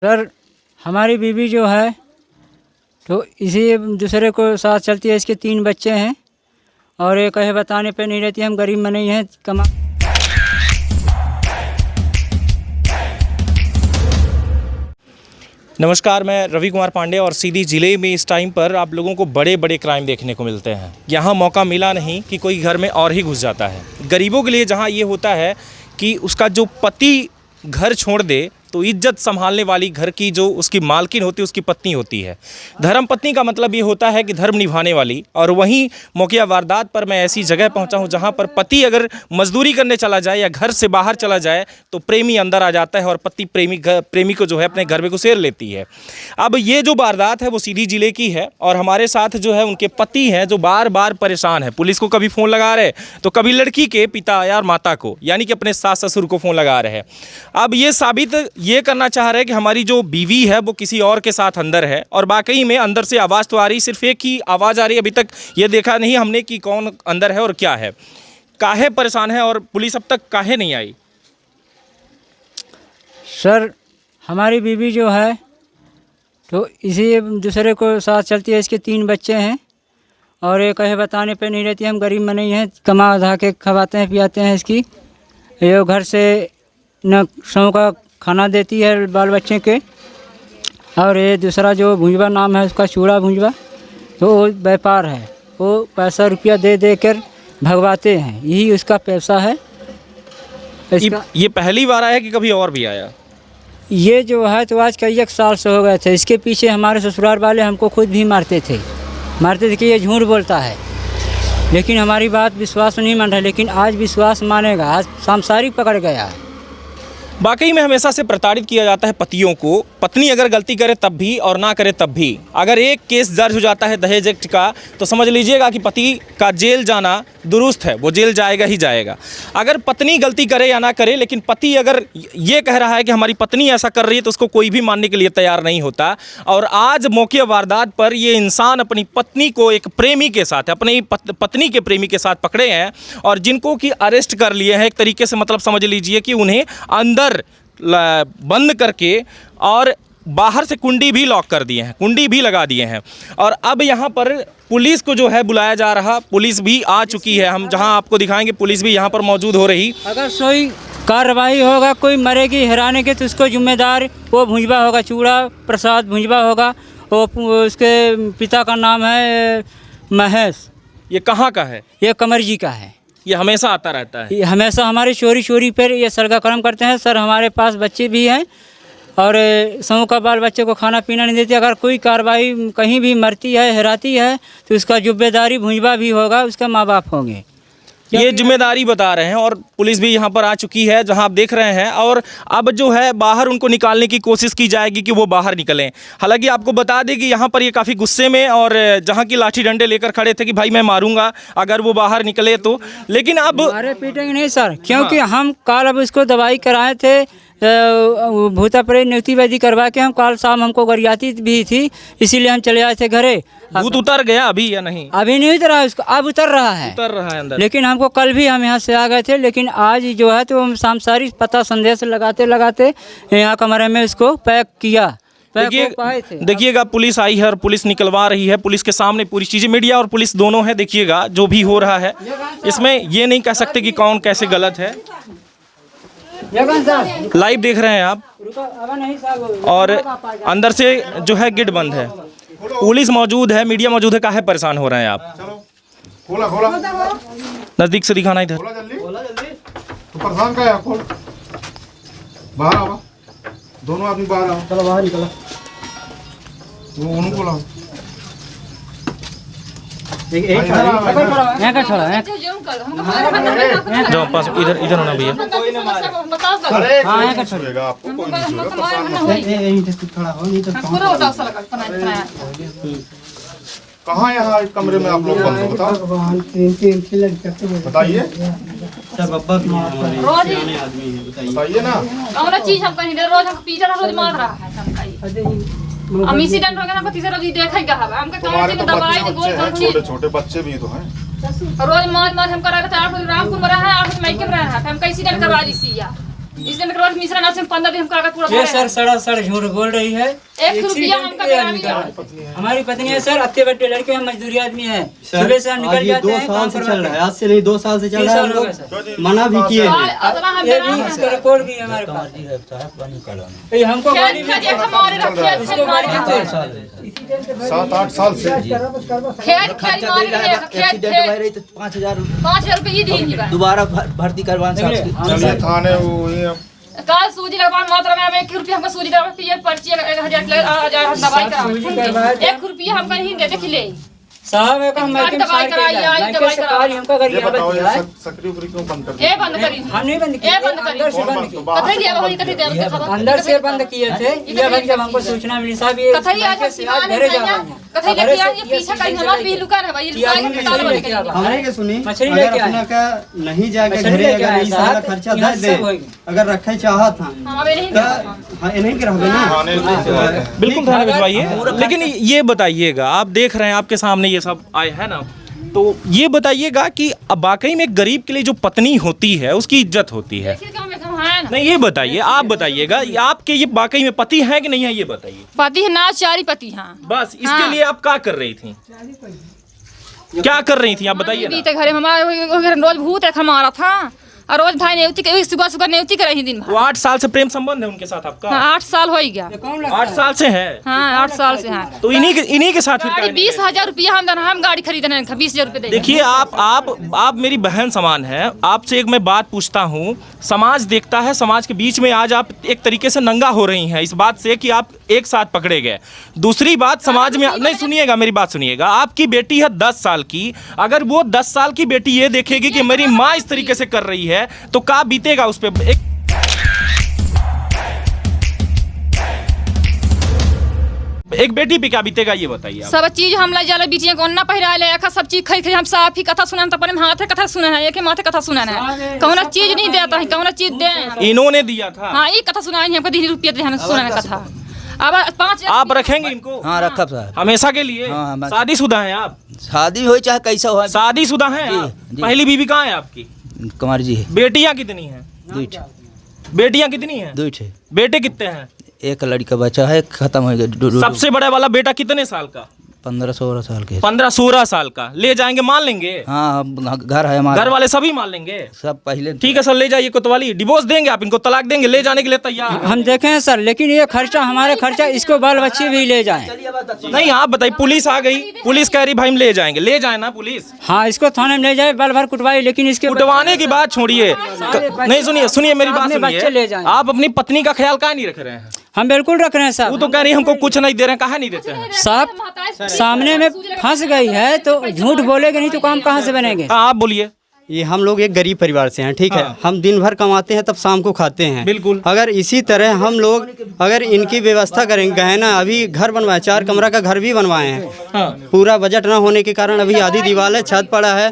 Sir हमारी बीवी जो है तो इसी दूसरे को साथ चलती है। इसके 3 बच्चे हैं और ये कहे बताने पे नहीं रहती। हम गरीब में नहीं हैं कमा। नमस्कार, मैं रवि कुमार पांडे और सीधी ज़िले में इस टाइम पर आप लोगों को बड़े बड़े क्राइम देखने को मिलते हैं। यहाँ मौका मिला नहीं कि कोई घर में और ही घुस जाता है। गरीबों के लिए जहाँ ये होता है कि उसका जो पति घर छोड़ दे तो इज्जत संभालने वाली घर की जो उसकी मालकिन होती है उसकी पत्नी होती है। धर्म पत्नी का मतलब ये होता है कि धर्म निभाने वाली। और वहीं मौके वारदात पर मैं ऐसी जगह पहुंचा हूं जहां पर पति अगर मजदूरी करने चला जाए या घर से बाहर चला जाए तो प्रेमी अंदर आ जाता है और पति प्रेमी को जो है अपने घर में घुसेर लेती है। अब ये जो वारदात है वो सीधी जिले की है और हमारे साथ जो है उनके पति हैं जो बार बार परेशान है। पुलिस को कभी फ़ोन लगा रहे तो कभी लड़की के पिता या माता को यानी कि अपने सास ससुर को फ़ोन लगा रहे हैं। अब ये साबित ये करना चाह रहे हैं कि हमारी जो बीवी है वो किसी और के साथ अंदर है और वाकई में अंदर से आवाज़ तो आ रही, सिर्फ एक ही आवाज़ आ रही। अभी तक ये देखा नहीं हमने कि कौन अंदर है और क्या है, काहे परेशान है और पुलिस अब तक काहे नहीं आई। सर हमारी बीवी जो है तो इसी दूसरे को साथ चलती है। इसके 3 बच्चे हैं और ये कहे बताने पे नहीं रहती। हम गरीब में नहीं हैं, कमा धा के खवाते हैं पियाते हैं। इसकी ये घर से न सौ का खाना देती है बाल बच्चे के। और ये दूसरा जो भुंजवा नाम है उसका चूड़ा भुंजवा, तो वो व्यापार है। वो पैसा रुपया दे दे कर भगवाते हैं, यही उसका पैसा है। ये पहली बार आया कि कभी और भी आया? ये जो है तो आज कई 1 साल से हो गए थे। इसके पीछे हमारे ससुराल वाले हमको खुद भी मारते थे कि ये झूठ बोलता है, लेकिन हमारी बात विश्वास नहीं मान रहा। लेकिन आज विश्वास मानेगा, आज सांसारिक पकड़ गया है। वाकई में हमेशा से प्रताड़ित किया जाता है पतियों को। पत्नी अगर गलती करे तब भी और ना करे तब भी। अगर एक केस दर्ज हो जाता है दहेज एक्ट का तो समझ लीजिएगा कि पति का जेल जाना दुरुस्त है, वो जेल जाएगा ही जाएगा। अगर पत्नी गलती करे या ना करे, लेकिन पति अगर ये कह रहा है कि हमारी पत्नी ऐसा कर रही है तो उसको कोई भी मानने के लिए तैयार नहीं होता। और आज मौके वारदात पर ये इंसान अपनी पत्नी को एक प्रेमी के साथ, अपनी पत्नी के प्रेमी के साथ पकड़े हैं और जिनको कि अरेस्ट कर लिए हैं। एक तरीके से मतलब समझ लीजिए कि उन्हें अंदर बंद करके और बाहर से कुंडी भी लॉक कर दिए हैं, कुंडी भी लगा दिए हैं। और अब यहाँ पर पुलिस को जो है बुलाया जा रहा, पुलिस भी आ चुकी है। हम जहाँ आपको दिखाएंगे पुलिस भी यहाँ पर मौजूद हो रही। अगर कोई कार्रवाई होगा, कोई मरेगी हैराने के, तो उसको जिम्मेदार वो भुंजवा होगा, चूड़ा प्रसाद भुंजवा होगा। वो उसके पिता का नाम है महेश। ये कहाँ का है? ये कमर जी का है। ये हमेशा आता रहता है? ये हमेशा हमारी चोरी पर ये सरगा कर्म करते हैं। सर हमारे पास बच्चे भी हैं और समूह का बाल बच्चे को खाना पीना नहीं देती। अगर कोई कार्रवाई कहीं भी मरती है, हेराती है, तो उसका जिम्मेदारी भुंजवा भी होगा, उसका माँ बाप होंगे। ये जिम्मेदारी बता रहे हैं और पुलिस भी यहाँ पर आ चुकी है जहाँ आप देख रहे हैं। और अब जो है बाहर उनको निकालने की कोशिश की जाएगी कि वो बाहर निकलें। हालांकि आपको बता दें कि यहाँ पर ये काफ़ी गुस्से में और जहाँ की लाठी डंडे लेकर खड़े थे कि भाई मैं मारूंगा अगर वो बाहर निकले तो। लेकिन अब मारे पीटेंगे नहीं सर, क्योंकि हम कल अब इसको दवाई कराए थे, भूता प्रेत नियुक्ति वैधि करवा के। हम कल शाम हमको गरियाती भी थी, इसीलिए हम चले आए थे घरे। भूत उतर गया अभी या नहीं? अभी नहीं उतरा है उसको, अब उतर रहा है अंदर। लेकिन लेकिन हमको कल भी हम यहाँ से आ गए थे, लेकिन आज जो है तो हम सांसारिक पता संदेश लगाते लगाते यहाँ कमरे में इसको पैक किया। देखिएगा पुलिस आई है और पुलिस निकलवा रही है। पुलिस के सामने पूरी चीज़ें, मीडिया और पुलिस दोनों है। देखिएगा जो भी हो रहा है इसमें ये नहीं कह सकते कि कौन कैसे गलत है। लाइव देख रहे हैं आप और अंदर से जो है गेट बंद है, पुलिस मौजूद है, मीडिया मौजूद है। काहे परेशान हो रहे हैं आप? खोला खोला नजदीक से दिखाना इधर। तो परेशान का है? खोल, बाहर आओ, दोनों आदमी बाहर आओ। चलो बाहर निकलो, वो उन्होंने खोला। जाओ पास, इधर इधर होना भैया। कहाँ यहाँ कमरे में आप लोग बंद हो? बताइए बताइए ना। चीज हम कहीं रोज हम पीछे रोज मार रहा है। हम इंसिडेंट हो गया ना, तीसरा रोज देखेगा हमका कहाँ से दवाई गोल छोटे छोटे बच्चे भी तो हैं। रोज मार मार हम करा था। 8 रामपुर में रहा है, 8 मई के में रहा है। हम कैसे इंसिडेंट करवा दी सिया इस दिन के बाद मिश्रा नाथ से 15 दिन हम कागज पूरा ये भरे सर हैं। सरासर झूठ बोल रही है। 1 रुपया हमका देना नहीं है। हमारी पत्नी है सर, अत्ते बट्टे लड़के हम मजदूरी आदमी है। सुबह से हम निकल जाते हैं 2 साल से काम चल पर रहा है, आज से नहीं 2 साल से चल रहा है। हम हो गए सर। लोग मना भी किए हैं। अतना हम ये देना भी है। इसका रिकॉर्ड भी है हमारे पास। ये हमको गाड़ी खेत भी खेत हमारे रखे इसको गाड़ी भी खेत 7-8 साल से खेत खर्चा मारे दे रहा है, खेत एक्सीडेंट खेत भर रही तो 5000 5,000 रुपये ये दी नहीं दोबारा भर्ती करवाना साहब। चलिए थाने वो ये काल सूजी लगवान मात्रा में 1 रुपया हमको सूजी दवा पिए पर्ची 1000 दवाई करा 1 रुपया हमको नहीं दे देखिले साहब एक हम गाड़ी दवाई कराई, आई दवाई कराई। हमका गाड़ी ये बताओ बंद ये किया है। सक्रिय उपरी क्यों बंद कर ए दिया? बंद करी हम नहीं बंद ए किए, बंद करी। अंदर से कौन बंद बंद किए। बाहर कथई लिया वही कथई दे खबर अंदर से बंद किए थे। ये भाई जब हमको सूचना मिली साहब ये कथई आज आज घरे जा रहे हैं। कथई लेके आ ये पीछे कहीं हमार भी लुका है भाई ये लुका आदमी के ताला बंद लेके आ करी रहा। हमारे के सुनी, मछली अगर लेके अपना आए। का नहीं जाके मछली घरे लेके अगर आए इस सारा साहब, खर्चा यहाँ दे से दे, होएगी। अगर रखे चाहत था हम अबे नहीं हाँ नहीं कर रहे ना। थाने लेके आए हैं। बिल्कुल थाने भिजवाइए। लेकिन ये बताइएगा, आप देख रहे हैं आपके सामने ये सब आए हैं ना, तो ये बताइएगा कि अब वाकई में एक गरीब के लिए जो पत्नी होती है उसकी इज्जत होती है। हम हैं ना नहीं ये बताइए, आप बताइएगा ये आपके ये वाकई में पति है कि नहीं है, ये बताइए पति है ना, चारी पति हां बस। इसके हाँ। लिए आप क्या कर रही थी, क्या कर रही थी आप बताइए ना। बीते घरे हमारा रोज भूत है हमारा था और रोज भाई नेवती के सुबह सुबह नेवती कर रही दिन भर। वो 8 साल से प्रेम संबंध है उनके साथ आपका? हाँ 8 साल हो ही गया। 8 साल से है हाँ 8 साल से हैं। तो इन्हीं के साथ फिर गाड़ी क्या 20,000 रुपया हम देना, हम गाड़ी खरीदने 20,000 रुपये देंगे। देखिए आप मेरी बहन समान है। आपसे एक मैं बात पूछता हूँ, समाज देखता है, समाज के बीच में आज आप एक तरीके से नंगा हो रही हैं इस बात से कि आप एक साथ पकड़े गए। दूसरी बात, समाज में नहीं, सुनिएगा मेरी बात सुनिएगा, आपकी बेटी है 10 साल की, अगर वो 10 साल की बेटी ये देखेगी कि मेरी माँ इस तरीके से कर रही है तो क्या बीतेगा उस पर। एक बेटी पे क्या बीतेगा ये बताइए आप। सब चीज हम ला जाला बिटिया को अन्ना पहिरा ले अखा सब चीज खई खई हम साफ ही कथा सुनन त अपने हाथे कथा सुनन है, एक माथे कथा सुनन है। कौन चीज नहीं देता है, कौन चीज दे। इन्होंने दिया था। हां ये कथा सुनाई हमको 10 रुपया दे हम सुनन कथा। अब 5 आप रखेंगे इनको हाँ रखब साहब। हमेशा के लिए? हाँ, बस। शादीशुदा हैं आप? शादी हो चाहे कैसा हो, शादीशुदा हैं जी, आप? जी। पहली बीवी कहाँ है आपकी? कुमार जी है। बेटियां कितनी हैं? 2 बेटियां कितनी हैं? 2 बेटे कितने हैं? एक लड़का बच्चा है, खत्म हो गया। सबसे बड़ा वाला बेटा कितने साल का? 15-16 साल के। 15-16 साल का। ले जाएंगे, मान लेंगे? हाँ घर है हमारा। घर वाले सभी मान लेंगे? सब पहले ठीक है सर, ले जाइए कोतवाली। डिवोर्स देंगे आप इनको, तलाक देंगे, ले जाने के लिए तैयार? हम देखे हैं सर, लेकिन ये खर्चा हमारे खर्चा, इसको बाल बच्चे भी ले जाएं। नहीं आप बताइए, पुलिस आ गई, पुलिस कह रही भाई हम ले जाएंगे, ले जाए ना पुलिस। हाँ इसको थाने में ले जाए, बाल भर कुटवाई, लेकिन इसके उठवाने की बात छोड़िए। नहीं सुनिए मेरी बात अपने बच्चे ले सुनिए। जाएं। आप अपनी पत्नी का ख्याल काहे नहीं रख रहे हैं? हम बिल्कुल रख रहे हैं वो साहब। तो कह रही है हमको कुछ नहीं दे रहे हैं, कहा नहीं देते हैं? साहब सामने में फंस गई है तो झूठ बोलेगे नहीं तो काम कहाँ से बनेंगे। हाँ आप बोलिए। ये हम लोग एक गरीब परिवार से हैं, ठीक है। हम दिन भर कमाते हैं तब शाम को खाते हैं। बिल्कुल। अगर इसी तरह हम लोग अगर इनकी व्यवस्था करेंगे, गहना अभी घर बनवाए, 4 कमरा का घर भी बनवाए हैं। हाँ। पूरा बजट ना होने के कारण अभी आधी दीवार है, छत पड़ा है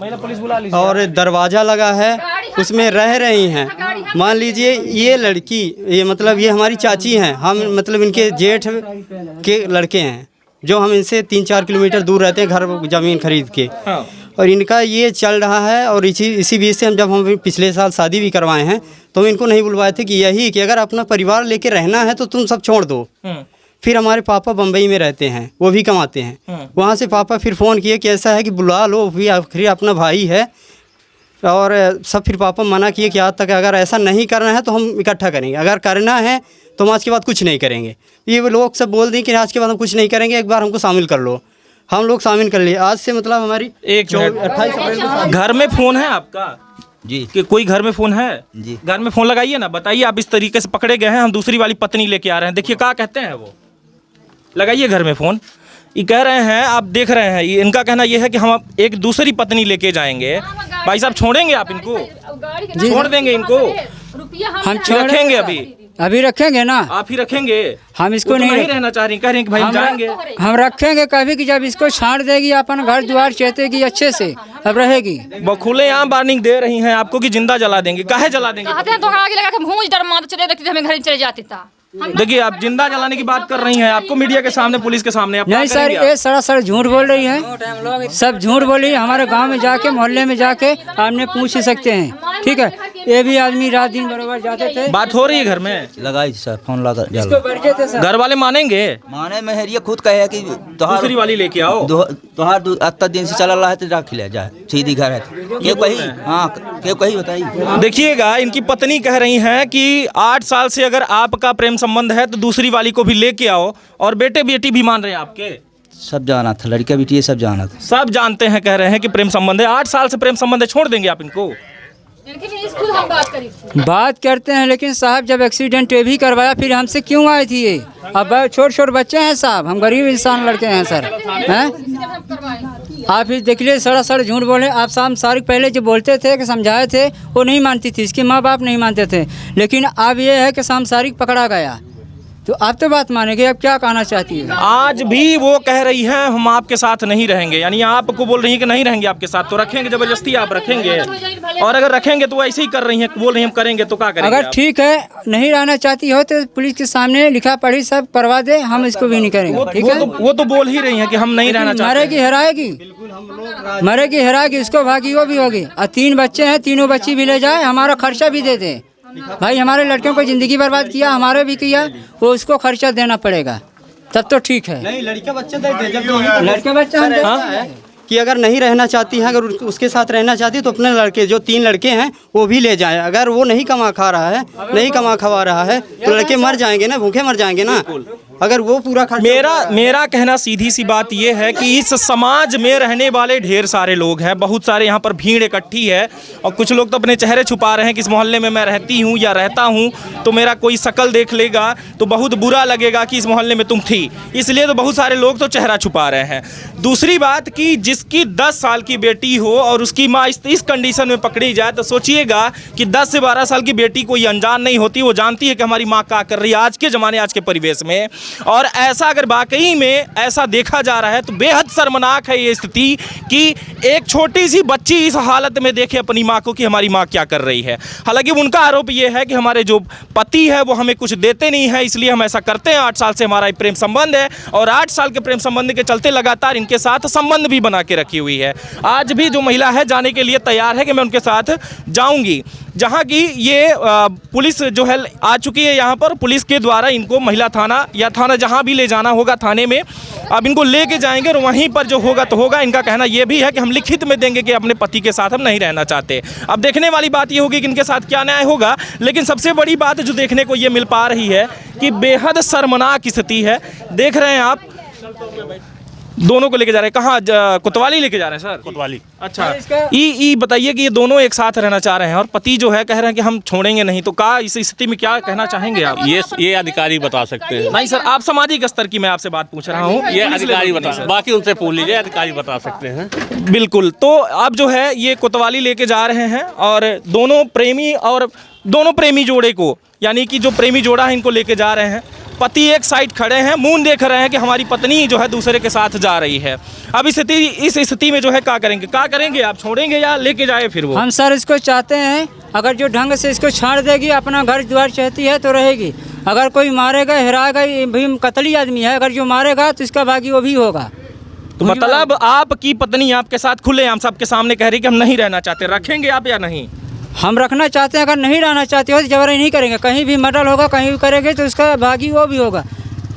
और दरवाजा लगा है, उसमें रह रही हैं। मान लीजिए ये लड़की, ये मतलब ये हमारी चाची हैं, हम मतलब इनके जेठ के लड़के हैं, जो हम इनसे 3-4 किलोमीटर दूर रहते हैं घर ज़मीन खरीद के। हाँ। और इनका ये चल रहा है। और इसी बीच से जब हम पिछले साल शादी भी करवाए हैं तो इनको नहीं बुलवाए थे कि यही कि अगर अपना परिवार लेके रहना है तो तुम सब छोड़ दो। फिर हमारे पापा बम्बई में रहते हैं, वो भी कमाते हैं। वहाँ से पापा फिर फ़ोन किए कि ऐसा है कि बुला लो, भी आखिर अपना भाई है। और सब फिर पापा मना किए कि आज तक अगर ऐसा नहीं करना है तो हम इकट्ठा करेंगे, अगर करना है तो हम आज के बाद कुछ नहीं करेंगे। ये लोग सब बोल दें कि आज के बाद हम कुछ नहीं करेंगे, एक बार हमको शामिल कर लो। हम लोग शामिल कर लिए। आज से मतलब हमारी 28 अप्रैल को घर में फोन है आपका? जी कि कोई घर में फोन है? जी। घर में फोन लगाइए ना, बताइए आप इस तरीके से पकड़े गए हैं, हम दूसरी वाली पत्नी लेके आ रहे हैं। देखिए क्या कहते हैं वो, लगाइए घर में फोन। ये कह रहे हैं, आप देख रहे हैं, ये इनका कहना ये है कि हम एक दूसरी पत्नी लेके जाएंगे। भाई साहब छोड़ेंगे आप इनको? छोड़ देंगे इनको? हम रखेंगे अभी रखेंगे ना, आप ही रखेंगे? हम इसको वो तो नहीं रहना चाह रही, कह रही हैं कि भाई हम जाएंगे। हम रखेंगे कभी कि जब इसको छाड़ देगी, अपन घर द्वार चेतेगी अच्छे से, अब रहेगी। वो खुलेआम वार्निंग दे रही हैं आपको कि जिंदा जला देंगे। काहे जला देंगे? कहते हैं तो आगे लगा के भूंज डर मार चले देखते हमें घर चले जाते था। देखिए आप जिंदा जलाने की बात कर रही हैं, आपको मीडिया के सामने, पुलिस के सामने। आप क्या नहीं सर, करेंगे ये आप? सरासर झूठ बोल रही है, सब झूठ बोल रही है। हमारे गांव में जाके, मोहल्ले में जाके आपने पूछ ही सकते हैं, ठीक है। ये भी आदमी रात दिन बराबर जाते थे। बात हो रही है घर में? लगाई सर, फोन लगा इसको बरजे थे सर। घर वाले मानेंगे? माने में ये खुद कहे कि दूसरी वाली लेके आओ। तोहार अत्ता दिन से चल रहा है तो रख ले जाए, सीधी घर है क्यों कही? हाँ क्यों कही बताइए। देखिएगा, इनकी पत्नी कह रही हैं कि 8 साल से अगर आपका प्रेम संबंध है तो दूसरी वाली को भी लेके आओ, और बेटे बेटी भी मान रहे हैं आपके? सब जाना था, लड़का बेटी ये सब जाना था। सब जानते हैं, कह रहे हैं कि प्रेम संबंध है। 8 साल से प्रेम संबंध है, छोड़ देंगे आप इनको? बात करते हैं, लेकिन साहब जब एक्सीडेंट ये भी करवाया फिर हमसे क्यों आई थी ये? अब छोटे बच्चे हैं साहब, हम गरीब इंसान लड़के हैं सर, हैं? आप ही देख लीजिए, सड़ा झूठ बोले। आप शाम सारिक पहले जो बोलते थे कि समझाए थे, वो नहीं मानती थी, इसके माँ बाप नहीं मानते थे, लेकिन अब ये है कि शाम सारिक पकड़ा गया तो आप तो बात मानेंगे। अब क्या कहना चाहती है? आज भी वो कह रही हैं हम आपके साथ नहीं रहेंगे, यानी आपको बोल रही हैं कि नहीं रहेंगे आपके साथ, तो रखेंगे जबरदस्ती? आप रखेंगे? और अगर रखेंगे तो ऐसे ही कर रही हैं, बोल रही हैं हम करेंगे, तो क्या करेंगे? अगर ठीक है नहीं रहना चाहती हो तो पुलिस के सामने लिखा पढ़ी सब करवा दे, हम इसको भी नहीं करेंगे। ठीक है, वो तो बोल ही रही हैं कि हम नहीं रहना चाहते। मरेगी हराएगी, उसको भागी वो भी होगी। और 3 बच्चे हैं, तीनों बच्ची भी ले जाए, हमारा खर्चा भी दे दे। भाई हमारे लड़कियों को ज़िंदगी बर्बाद किया, हमारे भी किया, वो उसको खर्चा देना पड़ेगा, तब तो ठीक है। नहीं लड़के बच्चे दे दे, जब लड़के बच्चे हम देते हैं कि अगर नहीं रहना चाहती हैं, अगर उसके साथ रहना चाहती है तो अपने लड़के जो 3 लड़के हैं वो भी ले जाए। अगर वो नहीं कमा खा रहा है, नहीं कमा खवा रहा है तो लड़के मर जाएंगे ना, भूखे मर जाएंगे ना, अगर वो पूरा मेरा कहना सीधी सी बात ये है कि इस समाज में रहने वाले ढेर सारे लोग हैं, बहुत सारे यहाँ पर भीड़ इकट्ठी है, और कुछ लोग तो अपने चेहरे छुपा रहे हैं कि इस मोहल्ले में मैं रहती हूँ या रहता हूँ तो मेरा कोई शक्ल देख लेगा तो बहुत बुरा लगेगा कि इस मोहल्ले में तुम थी, इसलिए तो बहुत सारे लोग तो चेहरा छुपा रहे हैं। दूसरी बात कि जिसकी 10 साल की बेटी हो और उसकी माँ इस कंडीशन में पकड़ी जाए तो सोचिएगा कि 10 से 12 साल की बेटी कोई अनजान नहीं होती, वो जानती है कि हमारी माँ क्या कर रही है आज के ज़माने, आज के परिवेश में। और ऐसा अगर वाकई में ऐसा देखा जा रहा है तो बेहद शर्मनाक है ये स्थिति कि एक छोटी सी बच्ची इस हालत में देखे अपनी माँ को कि हमारी माँ क्या कर रही है। हालांकि उनका आरोप ये है कि हमारे जो पति है वो हमें कुछ देते नहीं है, इसलिए हम ऐसा करते हैं। 8 साल से हमारा प्रेम संबंध है और 8 साल के प्रेम संबंध के चलते लगातार इनके साथ संबंध भी बना के रखी हुई है। आज भी जो महिला है जाने के लिए तैयार है कि मैं उनके साथ जाऊंगी, जहां की ये पुलिस जो है आ चुकी है यहाँ पर। पुलिस के द्वारा इनको महिला थाना या थाना जहां भी ले जाना होगा थाने में अब इनको लेके जाएंगे और वहीं पर जो होगा तो होगा। इनका कहना यह भी है कि हम लिखित में देंगे कि अपने पति के साथ हम नहीं रहना चाहते। अब देखने वाली बात यह होगी कि इनके साथ क्या न्याय होगा, लेकिन सबसे बड़ी बात जो देखने को ये मिल पा रही है कि बेहद शर्मनाक स्थिति है। देख रहे हैं आप, दोनों को लेके जा रहे हैं कहाँ? कोतवाली लेके जा रहे हैं सर? कोतवाली। अच्छा, ई बताइए कि ये दोनों एक साथ रहना चाह रहे हैं और पति जो है कह रहे हैं कि हम छोड़ेंगे नहीं, तो क्या इस स्थिति में क्या कहना चाहेंगे आप? ये अधिकारी बता सकते हैं। नहीं सर, आप सामाजिक स्तर की मैं आपसे बात पूछ रहा हूँ। ये अधिकारी बता सकते, बाकी उनसे पूछ लीजिए, अधिकारी बता सकते हैं। बिल्कुल। तो आप जो है ये कोतवाली लेके जा रहे हैं और दोनों प्रेमी जोड़े को, यानी कि जो प्रेमी जोड़ा है इनको लेके जा रहे हैं। पति एक साइड खड़े हैं, मुंह देख रहे हैं कि हमारी पत्नी जो है दूसरे के साथ जा रही है। अब इस स्थिति में जो है क्या करेंगे? आप छोड़ेंगे या लेके जाए फिर वो? हम सर इसको चाहते हैं, अगर जो ढंग से इसको छाड़ देगी, अपना घर द्वार चाहती है तो रहेगी। अगर कोई मारेगा हिराएगा, ये भी कतली आदमी है, अगर जो मारेगा तो इसका भागी वो भी होगा। तो मतलब आपकी पत्नी आपके साथ खुलेआम सबके सामने कह रही कि हम नहीं रहना चाहते, रखेंगे आप या नहीं? हम रखना चाहते हैं, अगर नहीं रहना चाहते हो तो जबरन नहीं करेंगे। कहीं भी मर्डर होगा, कहीं भी करेंगे तो उसका भागी वो भी होगा।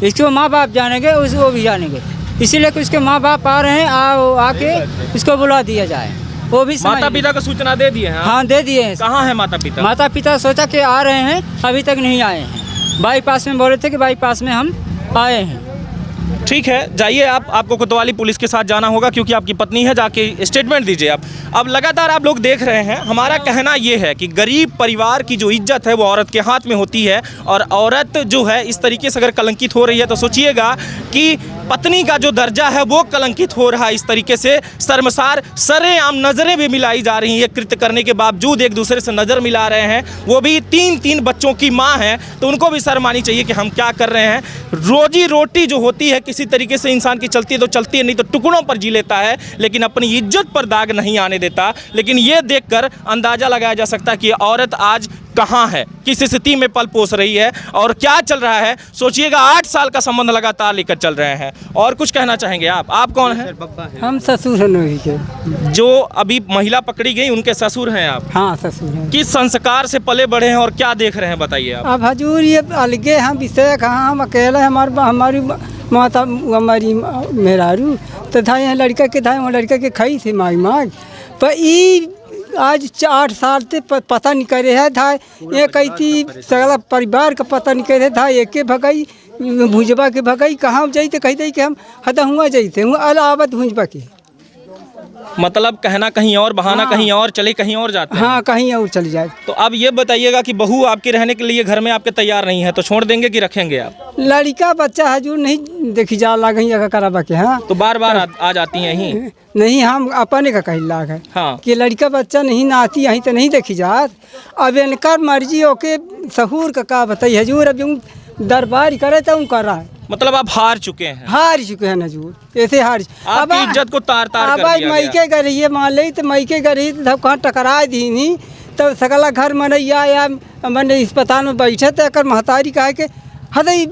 इसको माँ बाप जानेंगे, वो भी जानेंगे, इसीलिए कि उसके माँ बाप आ रहे हैं, आके इसको बुला दिया जाए। वो भी माता पिता को सूचना दे दिए हैं? हाँ दे दिए हैं। कहाँ है माता पिता? माता पिता सोचा कि आ रहे हैं, अभी तक नहीं आए हैं। बाईपास में बोले थे कि बाईपास में हम आए हैं। ठीक है, जाइए आपको कोतवाली पुलिस के साथ जाना होगा क्योंकि आपकी पत्नी है, जाके स्टेटमेंट दीजिए आप। अब लगातार आप लोग देख रहे हैं, हमारा कहना ये है कि गरीब परिवार की जो इज्जत है वो औरत के हाथ में होती है, और औरत जो है इस तरीके से अगर कलंकित हो रही है तो सोचिएगा कि पत्नी का जो दर्जा है वो कलंकित हो रहा है। इस तरीके से शर्मसार सरेआम नज़रें भी मिलाई जा रही हैं, कृत्य करने के बावजूद एक दूसरे से नज़र मिला रहे हैं। वो भी 3 बच्चों की माँ है, तो उनको भी शर्म आनी चाहिए कि हम क्या कर रहे हैं। रोजी रोटी जो होती है किसी तरीके से इंसान की चलती है तो चलती है, नहीं तो टुकड़ों पर जी लेता है, लेकिन अपनी इज्जत पर दाग नहीं आने देता। लेकिन ये देखकर अंदाज़ा लगाया जा सकता है कि औरत आज कहाँ है, किस स्थिति में पल पोस रही है और क्या चल रहा है। सोचिएगा 8 साल का संबंध लगातार लेकर चल रहे हैं। और कुछ कहना चाहेंगे आप कौन हैं? हम ससुर हैं नोही के। जो अभी महिला पकड़ी गई उनके ससुर हैं आप? हाँ ससुर हैं। किस संस्कार से पले बढ़े हैं और क्या देख रहे हैं बताइए आप? अब हजूर ये अलगे हम विषय कहाँ, हम अकेले हमारी माता हमारी मेहरारू तो था यहाँ लड़का के था, वहाँ लड़का के खाई थे माई पर ई आज 8 साल से पता नहीं करे है था ये कही थी सगला परिवार का पता नहीं करे था। एक भगई भुजबा के भगई कहाँ जाते कहते कि हम हदा हुआ जाते हूँ अलावत भुजबा के, मतलब कहना कहीं और, बहाना कहीं और, चले कहीं और जाते हैं। हाँ कहीं और चली जाए। तो अब ये बताइएगा कि बहू आपके रहने के लिए घर में आपके तैयार नहीं है तो छोड़ देंगे कि रखेंगे आप? लड़का बच्चा हजूर नहीं देखी जा लगी कराबा के। हाँ तो बार बार आ जाती हैं यहीं? नहीं हम अपने का कही लाग है हाँ। कि लड़का बच्चा नहीं ना आती यहीं तो नहीं देखी जात। अब इनकर मर्जी होके सहूर का बताइए हजूर, अब जो दरबार करे तो कर रहा है। मतलब आप हार चुके हैं? हार चुके हैं हजूर, ऐसे हार आपकी इज्जत को तार तार कर दिया गया। मई के गई मान ली तो मई के गई तो कहाँ टकरा दी नहीं तो सकला घर मनैया या मैंने अस्पताल में बैठे तो एक महतारी कहा के हदई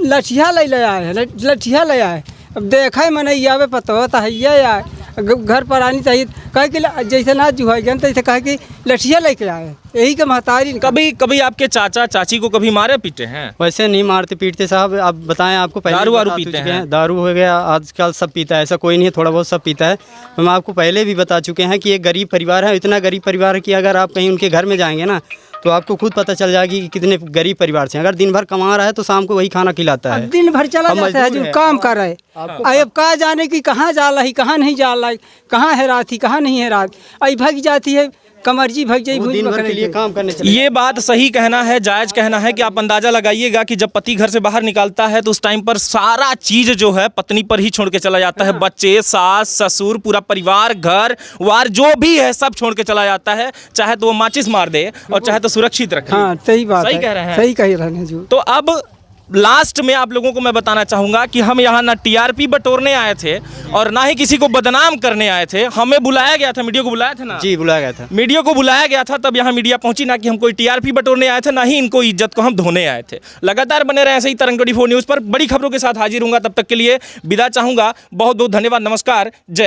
लठिया ले आए, लठिया ले आए। अब देखे मनैया में पता होता है या घर पर आनी चाहिए कहे कि जैसे ना जुहा गया तो कहे कि लठिया लेके आए, यही के महतारी। कभी आपके चाचा चाची को कभी मारे पीटे हैं? वैसे नहीं मारते पीटते साहब, आप बताएं आपको पहले दारू वारू पीते हैं? दारू हो गया आजकल सब पीता है, ऐसा कोई नहीं है, थोड़ा बहुत सब पीता है। हम आपको पहले भी बता चुके हैं कि एक गरीब परिवार है, इतना गरीब परिवार है कि अगर आप कहीं उनके घर में जाएंगे ना तो आपको खुद पता चल जाएगी कि कितने गरीब परिवार से। अगर दिन भर कमा रहा है तो शाम को वही खाना खिलाता है। दिन भर चला जाता है जो काम कर रहे। अब कहा जाने की कहाँ जा रही कहाँ नहीं जा रही, कहाँ है रात ही कहाँ नहीं है रात, आई भग जाती है कमरजी भग जाई दिन भर के लिए काम करने चले। ये बात सही कहना है, जायज़ कहना है कि आप अंदाज़ा लगाइएगा कि जब पति घर से बाहर निकलता है तो उस टाइम पर सारा चीज़ जो है पत्नी पर ही छोड़ के चला जाता है। बच्चे, सास, ससुर, पूरा परिवार, घर वार जो भी है सब छोड़ के चला जाता है, चाहे तो वो माचिस मार दे और चाहे तो सुरक्षित रखे। हाँ सही बात, सही कह रहे हैं, सही कह रहे हैं जो। तो अब लास्ट में आप लोगों को मैं बताना चाहूँगा कि हम यहाँ ना टीआरपी बटोरने आए थे और ना ही किसी को बदनाम करने आए थे। हमें बुलाया गया था, मीडिया को बुलाया था ना? जी बुलाया गया था, मीडिया को बुलाया गया था, तब यहाँ मीडिया पहुंची। ना कि हम कोई टीआरपी बटोरने आए थे, ना ही इनको इज्जत को हम धोने आए थे। लगातार बने रहे ऐसे ही तरंग 24 न्यूज़ पर बड़ी खबरों के साथ हाजिर हूँगा। तब तक के लिए विदा चाहूँगा। बहुत बहुत धन्यवाद, नमस्कार, जय।